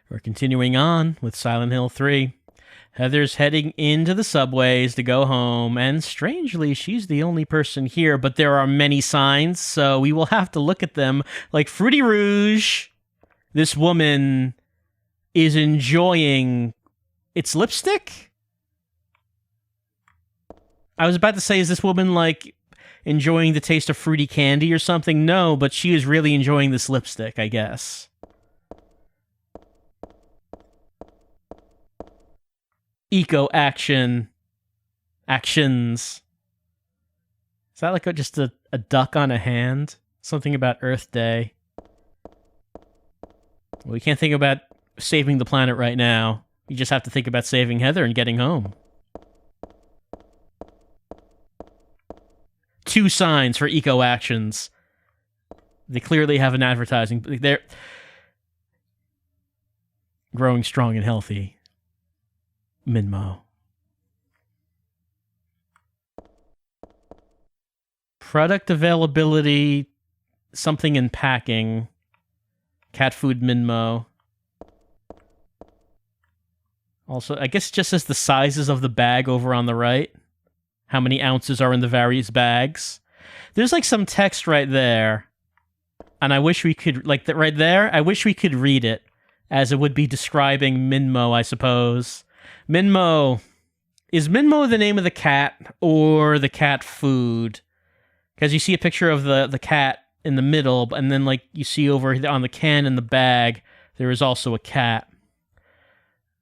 We're continuing on with Silent Hill 3. Heather's heading into the subways to go home, and strangely, she's the only person here, but there are many signs, so we will have to look at them like Fruity Rouge. This woman is enjoying its lipstick? I was about to say, is this woman, like, enjoying the taste of fruity candy or something? No, but she is really enjoying this lipstick, I guess. Actions. Is that like just a duck on a hand? Something about Earth Day. Well, we can't think about saving the planet right now. You just have to think about saving Heather and getting home. 2 signs for eco actions. They clearly have an advertising. They're growing strong and healthy. Minmo. Product availability, something in packing. Cat food Minmo. Also, I guess it just says the sizes of the bag over on the right. How many ounces are in the various bags. There's like some text right there. And I wish we could, like that right there, I wish we could read it. As it would be describing Minmo, I suppose. Minmo. Is Minmo the name of the cat or the cat food? Because you see a picture of the cat in the middle, and then like you see over on the can in the bag, there is also a cat.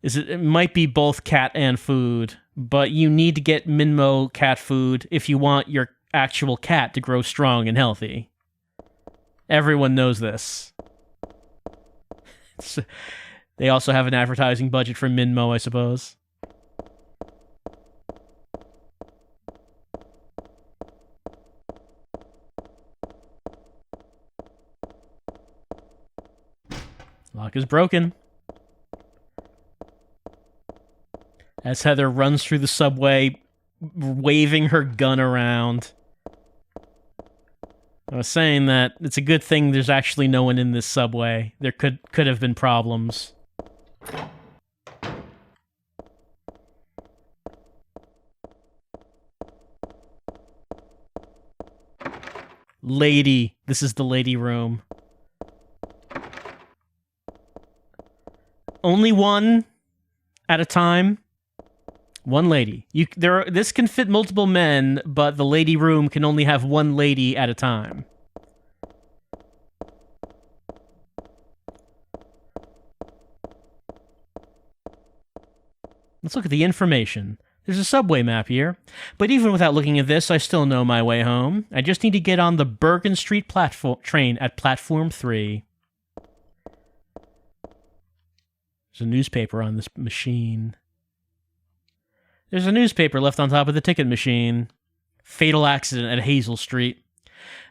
It might be both cat and food, but you need to get Minmo cat food if you want your actual cat to grow strong and healthy. Everyone knows this. They also have an advertising budget for Minmo, I suppose. Lock is broken. As Heather runs through the subway, waving her gun around. I was saying that it's a good thing there's actually no one in this subway. There could have been problems. Lady. This is the lady room. Only one at a time. One lady. This can fit multiple men, but the lady room can only have one lady at a time. Let's look at the information. There's a subway map here, but even without looking at this, I still know my way home. I just need to get on the Bergen Street train at platform 3. There's a newspaper on this machine. There's a newspaper left on top of the ticket machine. Fatal accident at Hazel Street.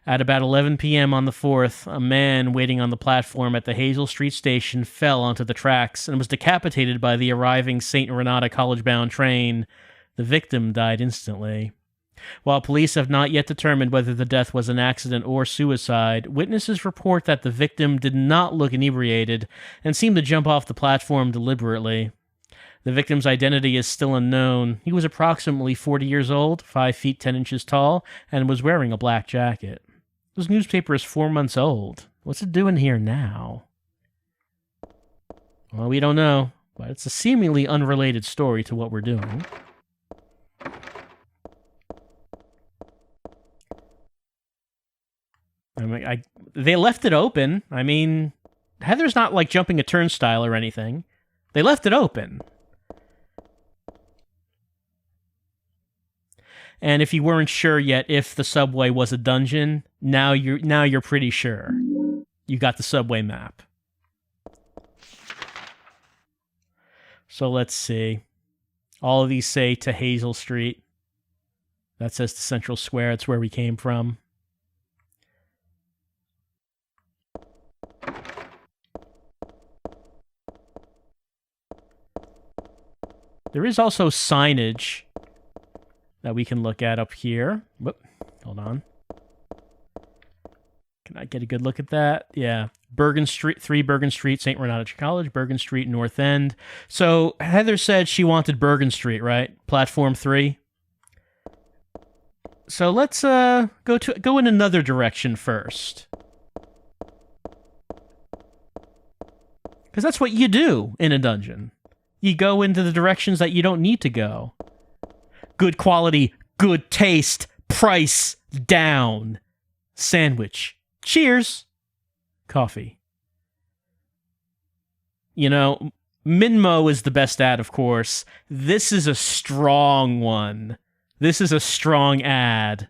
At about 11 p.m. on the 4th, a man waiting on the platform at the Hazel Street station fell onto the tracks and was decapitated by the arriving St. Renata college-bound train. The victim died instantly. While police have not yet determined whether the death was an accident or suicide, witnesses report that the victim did not look inebriated and seemed to jump off the platform deliberately. The victim's identity is still unknown. He was approximately 40 years old, 5 feet 10 inches tall, and was wearing a black jacket. This newspaper is 4 months old. What's it doing here now? Well, we don't know, but it's a seemingly unrelated story to what we're doing. They left it open. I mean, Heather's not like jumping a turnstile or anything. They left it open. And if you weren't sure yet if the subway was a dungeon, now you're pretty sure. You got the subway map. So let's see. All of these say to Hazel Street. That says to Central Square. It's where we came from. There is also signage that we can look at up here. Whoop, hold on. Can I get a good look at that? Yeah. Bergen Street, 3 Bergen Street, St. Renato College, Bergen Street, North End. So Heather said she wanted Bergen Street, right? Platform 3. So let's go in another direction first. Because that's what you do in a dungeon. You go into the directions that you don't need to go. Good quality, good taste, price down. Sandwich. Cheers. Coffee. You know, Minmo is the best ad, of course. This is a strong one. This is a strong ad.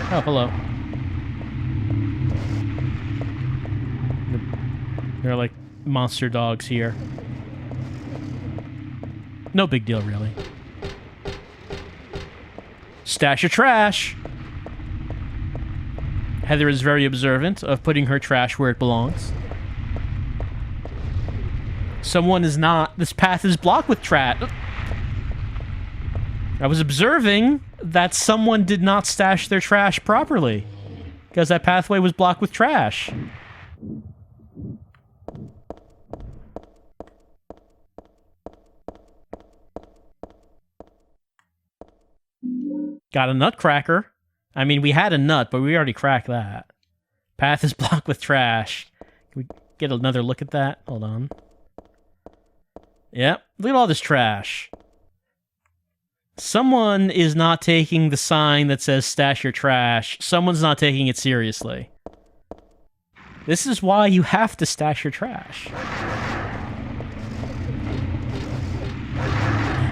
Oh, hello. There are like monster dogs here. No big deal, really. Stash your trash. Heather is very observant of putting her trash where it belongs. Someone is not. This path is blocked with trash. I was observing that someone did not stash their trash properly because that pathway was blocked with trash. Got a nutcracker. I mean, we had a nut, but we already cracked that. Path is blocked with trash. Can we get another look at that? Hold on. Yep, look at all this trash. Someone is not taking the sign that says stash your trash. Someone's not taking it seriously. This is why you have to stash your trash.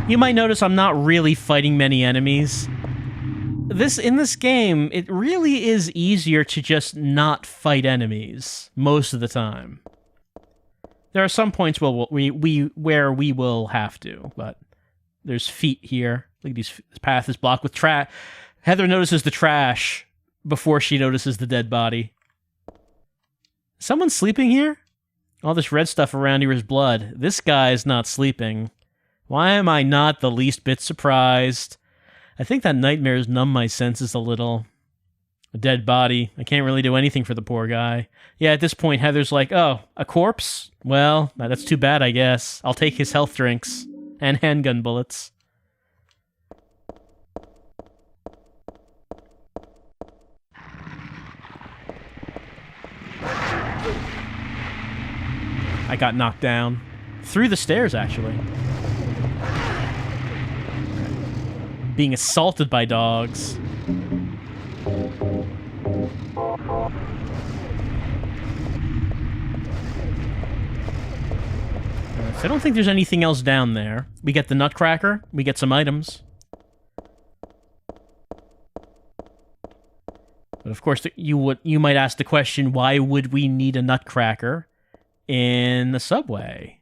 You might notice I'm not really fighting many enemies. In this game, it really is easier to just not fight enemies most of the time. There are some points where we will have to, but there's feet here. Look at this path is blocked with trash. Heather notices the trash before she notices the dead body. Someone sleeping here? All this red stuff around here is blood. This guy is not sleeping. Why am I not the least bit surprised? I think that nightmares numb my senses a little. A dead body. I can't really do anything for the poor guy. Yeah, at this point, Heather's like, oh, a corpse? Well, that's too bad, I guess. I'll take his health drinks. And handgun bullets. I got knocked down. Through the stairs, actually. Being assaulted by dogs. So I don't think there's anything else down there. We get the nutcracker. We get some items. But of course, you might ask the question, why would we need a nutcracker in the subway?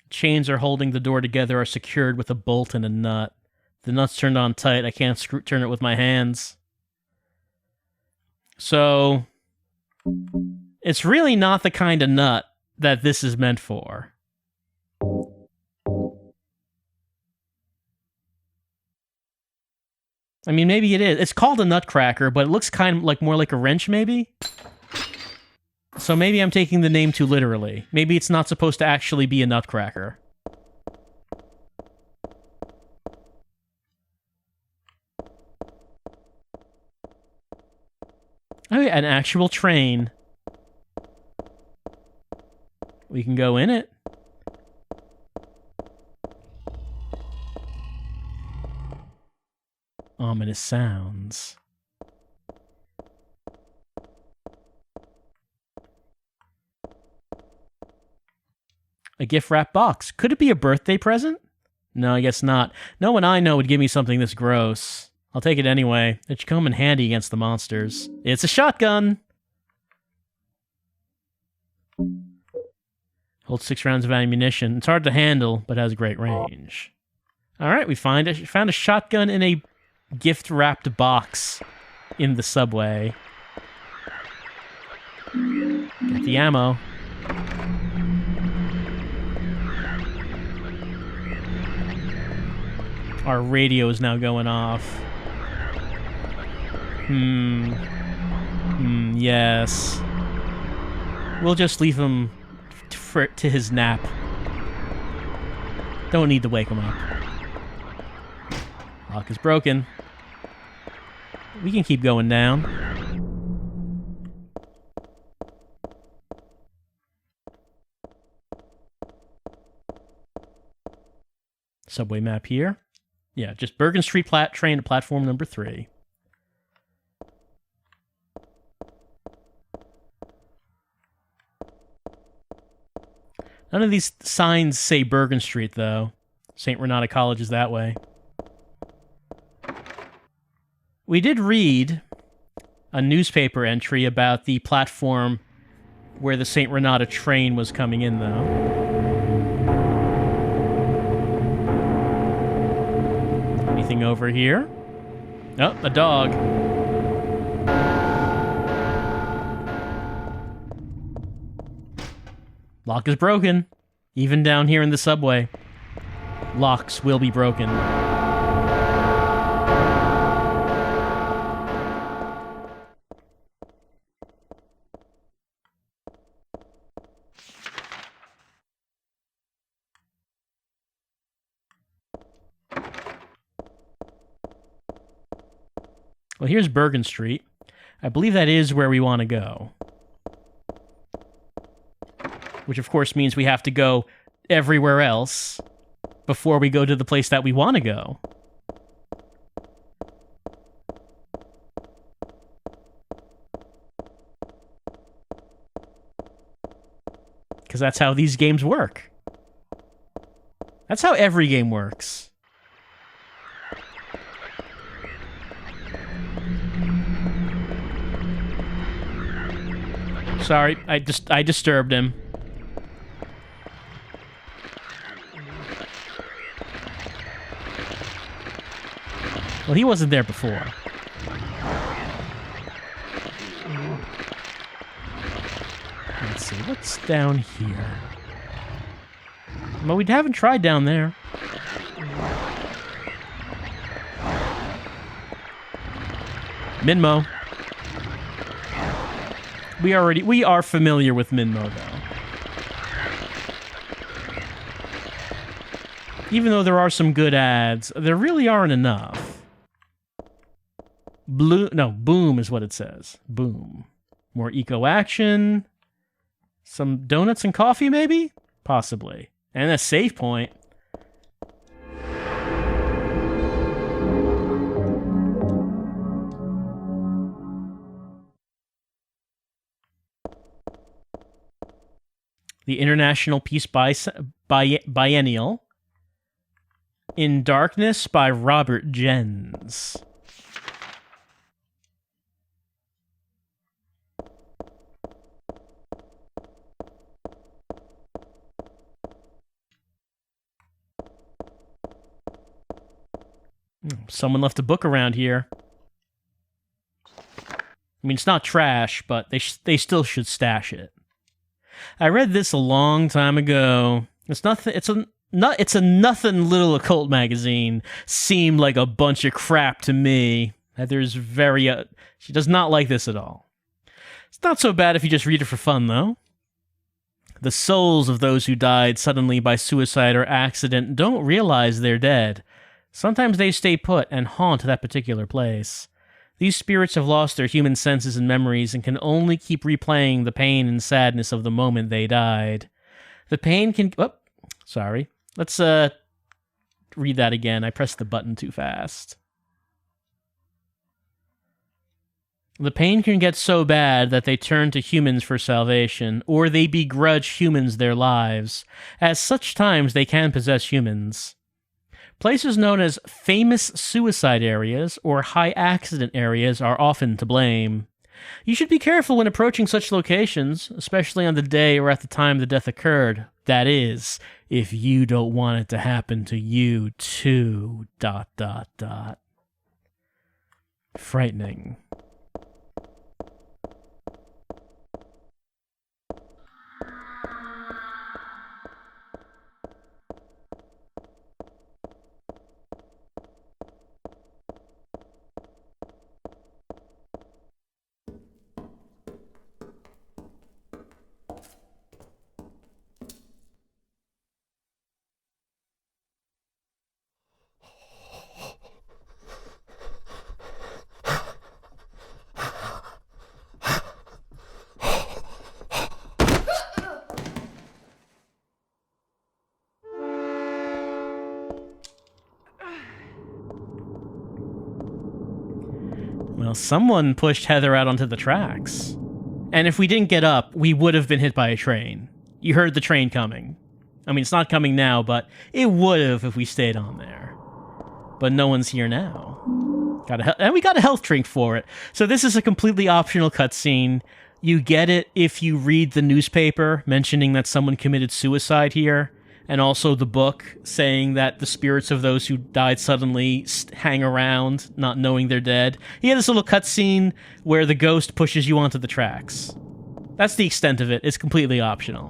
Chains are holding the door together are secured with a bolt and a nut. The nut's turned on tight. I can't turn it with my hands. So, it's really not the kind of nut that this is meant for. I mean, maybe it is. It's called a nutcracker, but it looks kind of like more like a wrench, maybe? So maybe I'm taking the name too literally. Maybe it's not supposed to actually be a nutcracker. Oh yeah, an actual train. We can go in it. Ominous sounds. A gift wrap box. Could it be a birthday present? No, I guess not. No one I know would give me something this gross. I'll take it anyway. It should come in handy against the monsters. It's a shotgun! Holds 6 rounds of ammunition. It's hard to handle, but has great range. Alright, we found a shotgun in a gift-wrapped box in the subway. Get the ammo. Our radio is now going off. Yes. We'll just leave him to his nap. Don't need to wake him up. Lock is broken. We can keep going down. Subway map here. Yeah, just Bergen Street train to platform number 3. None of these signs say Bergen Street, though. St. Renata College is that way. We did read a newspaper entry about the platform where the St. Renata train was coming in, though. Anything over here? Oh, a dog. Lock is broken. Even down here in the subway. Locks will be broken. Well, here's Bergen Street. I believe that is where we want to go. Which, of course, means we have to go everywhere else before we go to the place that we want to go. Because that's how these games work. That's how every game works. Sorry, I disturbed him. Well, he wasn't there before. Let's see, what's down here? Well, we haven't tried down there. Minmo. We are familiar with Minmo, though. Even though there are some good ads, there really aren't enough. Boom is what it says. Boom. More eco action. Some donuts and coffee, maybe? Possibly. And a save point. The International Peace Biennial. In Darkness by Robert Jens. Someone left a book around here. I mean, it's not trash, but they still should stash it. I read this a long time ago. It's a nothing little occult magazine. Seemed like a bunch of crap to me. Heather's she does not like this at all. It's not so bad if you just read it for fun, though. The souls of those who died suddenly by suicide or accident don't realize they're dead. Sometimes they stay put and haunt that particular place. These spirits have lost their human senses and memories and can only keep replaying the pain and sadness of the moment they died. The pain can... Oh, sorry. Let's read that again. I pressed the button too fast. The pain can get so bad that they turn to humans for salvation, or they begrudge humans their lives. At such times, they can possess humans. Places known as famous suicide areas or high accident areas are often to blame. You should be careful when approaching such locations, especially on the day or at the time the death occurred. That is, if you don't want it to happen to you too. ... Frightening. Well, someone pushed Heather out onto the tracks. And if we didn't get up, we would have been hit by a train. You heard the train coming. I mean, it's not coming now, but it would have if we stayed on there. But no one's here now. And we got a health drink for it. So this is a completely optional cutscene. You get it if you read the newspaper mentioning that someone committed suicide here, and also the book saying that the spirits of those who died suddenly hang around, not knowing they're dead. You get this little cutscene where the ghost pushes you onto the tracks. That's the extent of it. It's completely optional.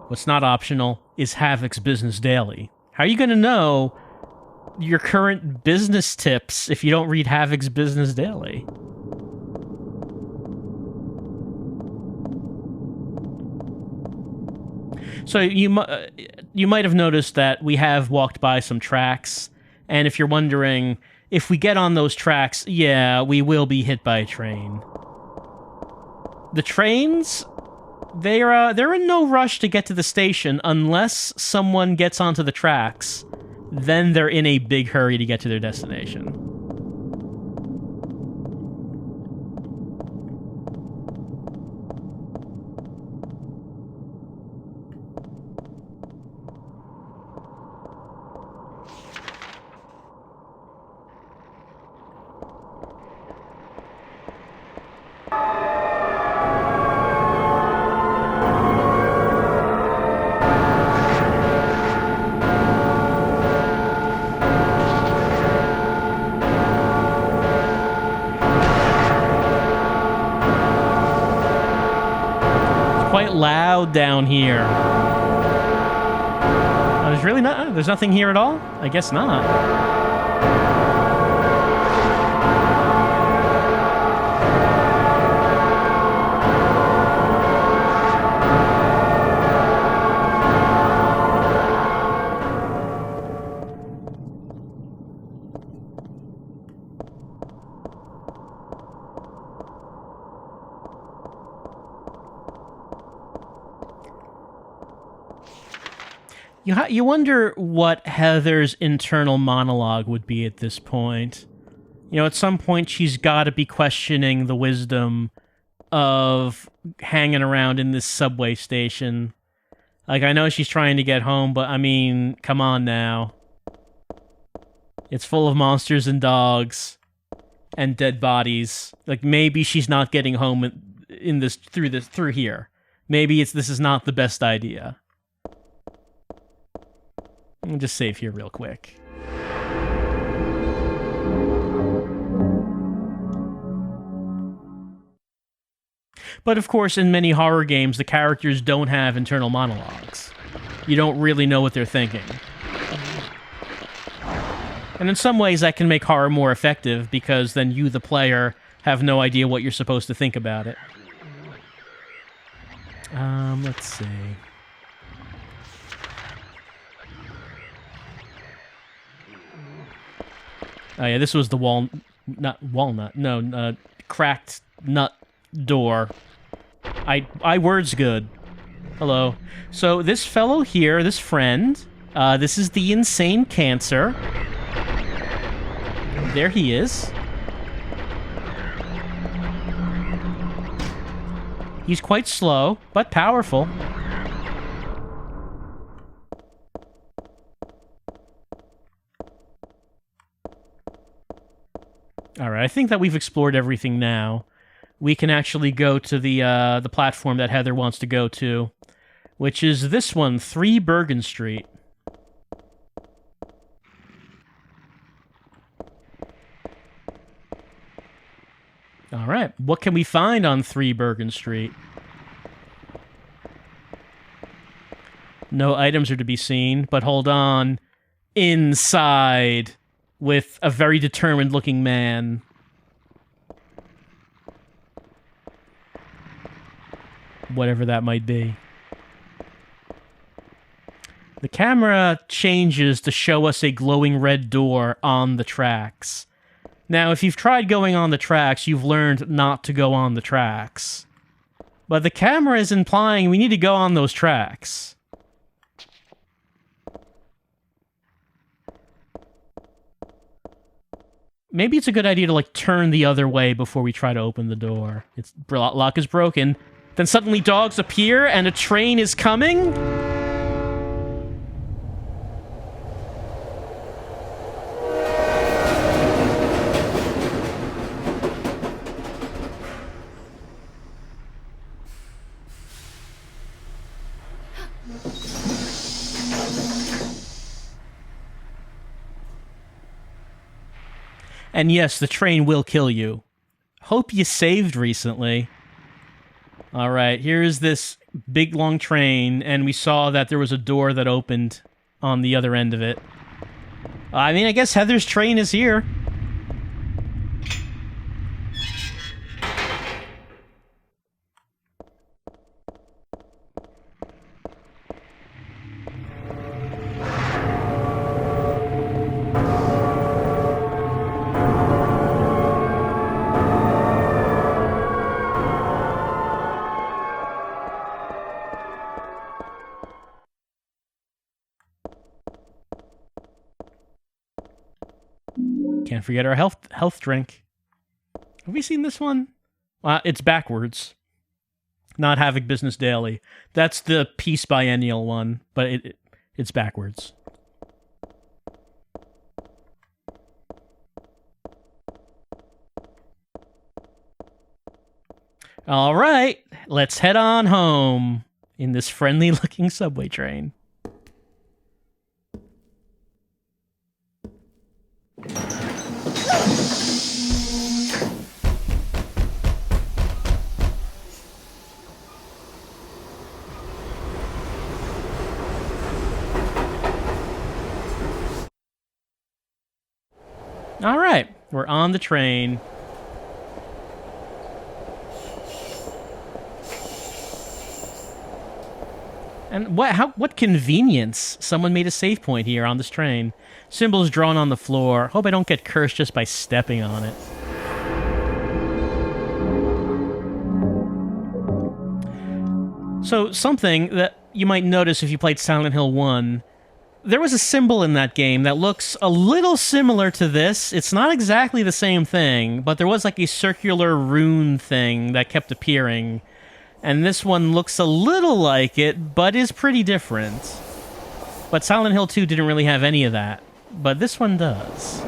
What's not optional is Havoc's Business Daily. How are you going to know your current business tips if you don't read Havoc's Business Daily? So you might have noticed that we have walked by some tracks, and if you're wondering, if we get on those tracks, yeah, we will be hit by a train. The trains, they're in no rush to get to the station unless someone gets onto the tracks. Then they're in a big hurry to get to their destination. Quite loud down here. There's really not. There's nothing here at all? I guess not. You wonder what Heather's internal monologue would be at this point. You know, at some point she's got to be questioning the wisdom of hanging around in this subway station. Like, I know she's trying to get home, but I mean, come on now. It's full of monsters and dogs and dead bodies. Like, maybe she's not getting home through here. Maybe this is not the best idea. I'll just save here real quick. But of course, in many horror games, the characters don't have internal monologues. You don't really know what they're thinking. And in some ways, that can make horror more effective, because then you, the player, have no idea what you're supposed to think about it. Let's see. Oh yeah, this was the cracked nut door. I words good. Hello. So this fellow here, this friend, this is the insane cancer. There he is. He's quite slow, but powerful. Alright, I think that we've explored everything now. We can actually go to the platform that Heather wants to go to, which is this one, 3 Bergen Street. Alright, what can we find on 3 Bergen Street? No items are to be seen, but hold on. Inside, with a very determined-looking man. Whatever that might be. The camera changes to show us a glowing red door on the tracks. Now, if you've tried going on the tracks, you've learned not to go on the tracks. But the camera is implying we need to go on those tracks. maybe it's a good idea to, like, turn the other way before we try to open the door. Lock is broken. Then suddenly dogs appear and a train is coming? And yes, the train will kill you. Hope you saved recently. Alright, here's this big long train, and we saw that there was a door that opened on the other end of it. I mean, I guess Heather's train is here. Can't forget our health drink. Have we seen this one? It's backwards. Not Havoc Business Daily. That's the Peace Biennial one, but it's backwards. All right, let's head on home in this friendly-looking subway train. All right, we're on the train. And what convenience. Someone made a save point here on this train. Symbols drawn on the floor. Hope I don't get cursed just by stepping on it. So, something that you might notice if you played Silent Hill 1, there was a symbol in that game that looks a little similar to this. It's not exactly the same thing, but there was like a circular rune thing that kept appearing. And this one looks a little like it, but is pretty different. But Silent Hill 2 didn't really have any of that. But this one does.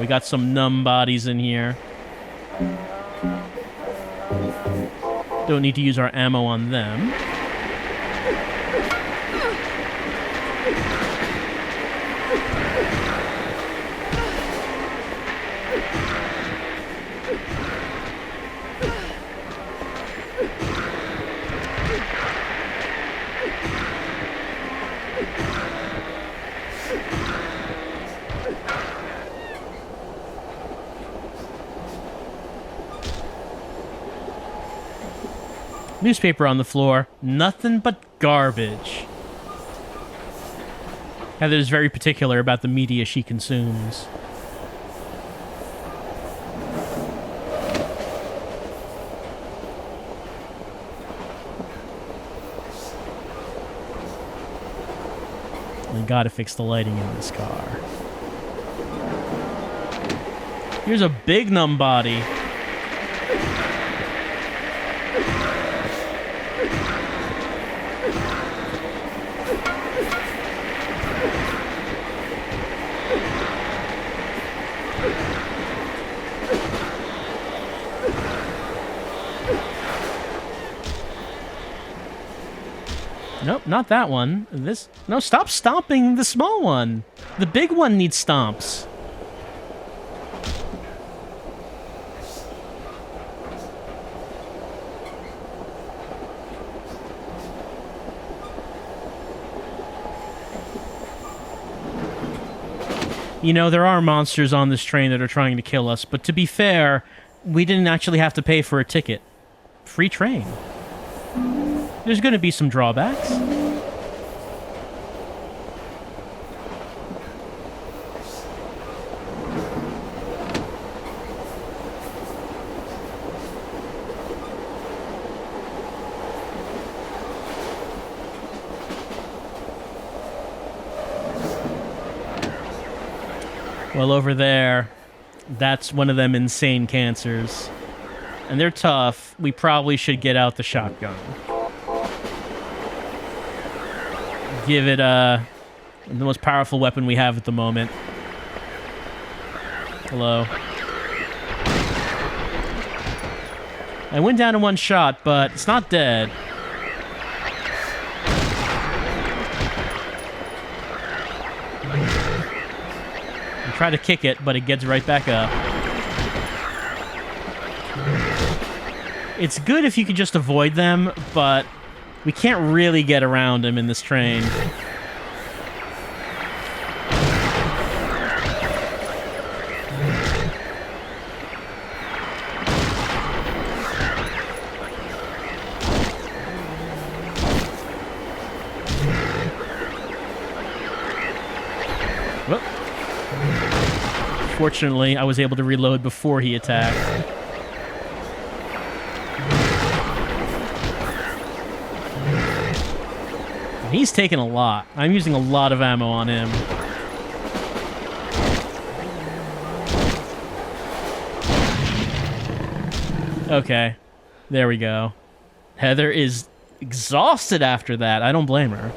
We got some numb bodies in here. Don't need to use our ammo on them. Newspaper on the floor. Nothing but garbage. Heather's very particular about the media she consumes. We gotta fix the lighting in this car. Here's a big numb body. Nope, not that one. No, stop stomping the small one. The big one needs stomps. You know, there are monsters on this train that are trying to kill us, but to be fair, we didn't actually have to pay for a ticket. Free train. There's going to be some drawbacks. Well, over there, that's one of them insane cancers. And they're tough. We probably should get out the shotgun. Give it the most powerful weapon we have at the moment. Hello. I went down in one shot, but it's not dead. I try to kick it, but it gets right back up. It's good if you could just avoid them, but we can't really get around them in this train. Whoop. Fortunately, I was able to reload before he attacked. He's taking a lot. I'm using a lot of ammo on him. Okay. There we go. Heather is exhausted after that. I don't blame her.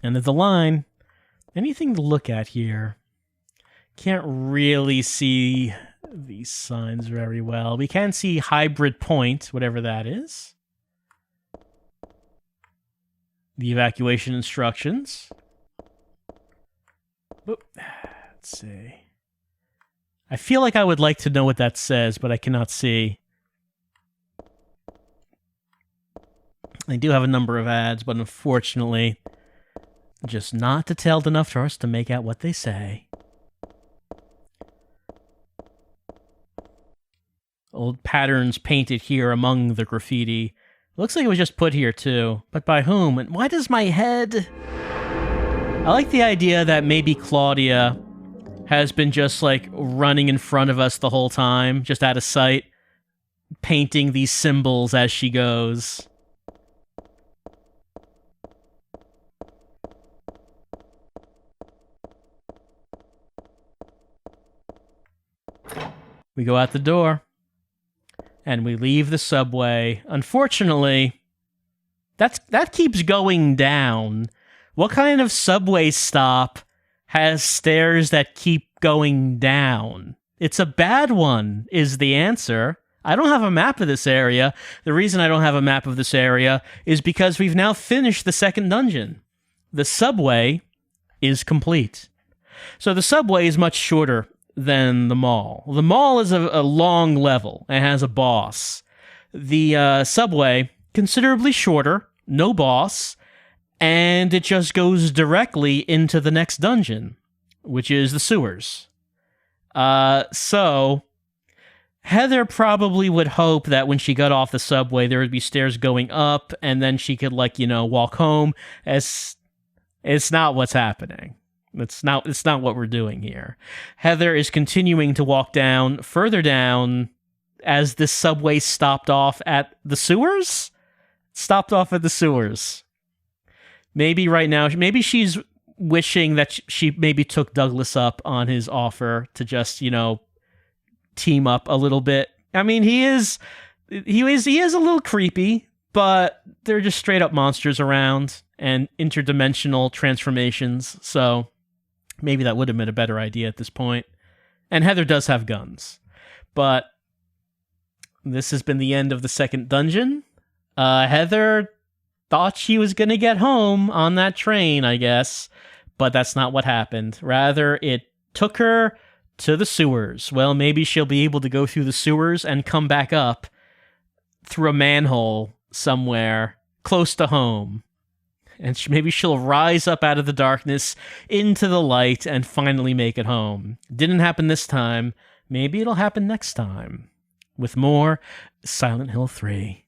End of the line. Anything to look at here? Can't really see these signs very well. We can see hybrid point, whatever that is. The evacuation instructions. Oop. Let's see. I feel like I would like to know what that says, but I cannot see. I do have a number of ads, but unfortunately, just not detailed enough for us to make out what they say. Old patterns painted here among the graffiti. Looks like it was just put here too, but by whom? And why does my head... I like the idea that maybe Claudia has been just like running in front of us the whole time, just out of sight, painting these symbols as she goes. We go out the door, and we leave the subway. Unfortunately, that keeps going down. What kind of subway stop has stairs that keep going down? It's a bad one, is the answer. I don't have a map of this area. The reason I don't have a map of this area is because we've now finished the second dungeon. The subway is complete. So the subway is much shorter than the mall. The mall is a long level. It has a boss. The subway, considerably shorter, no boss, and it just goes directly into the next dungeon, which is the sewers. So Heather probably would hope that when she got off the subway, there would be stairs going up, and then she could, like, you know, walk home. It's not what's happening. It's not what we're doing here. Heather is continuing to walk down, further down, as this subway stopped off at the sewers? Stopped off at the sewers. Maybe right now, maybe she's wishing that she maybe took Douglas up on his offer to just, you know, team up a little bit. I mean, he is a little creepy, but they're just straight up monsters around and interdimensional transformations, so maybe that would have been a better idea at this point. And Heather does have guns. But this has been the end of the second dungeon. Heather thought she was going to get home on that train, I guess. But that's not what happened. Rather, it took her to the sewers. Well, maybe she'll be able to go through the sewers and come back up through a manhole somewhere close to home. And maybe she'll rise up out of the darkness into the light and finally make it home. Didn't happen this time. Maybe it'll happen next time. With more Silent Hill 3.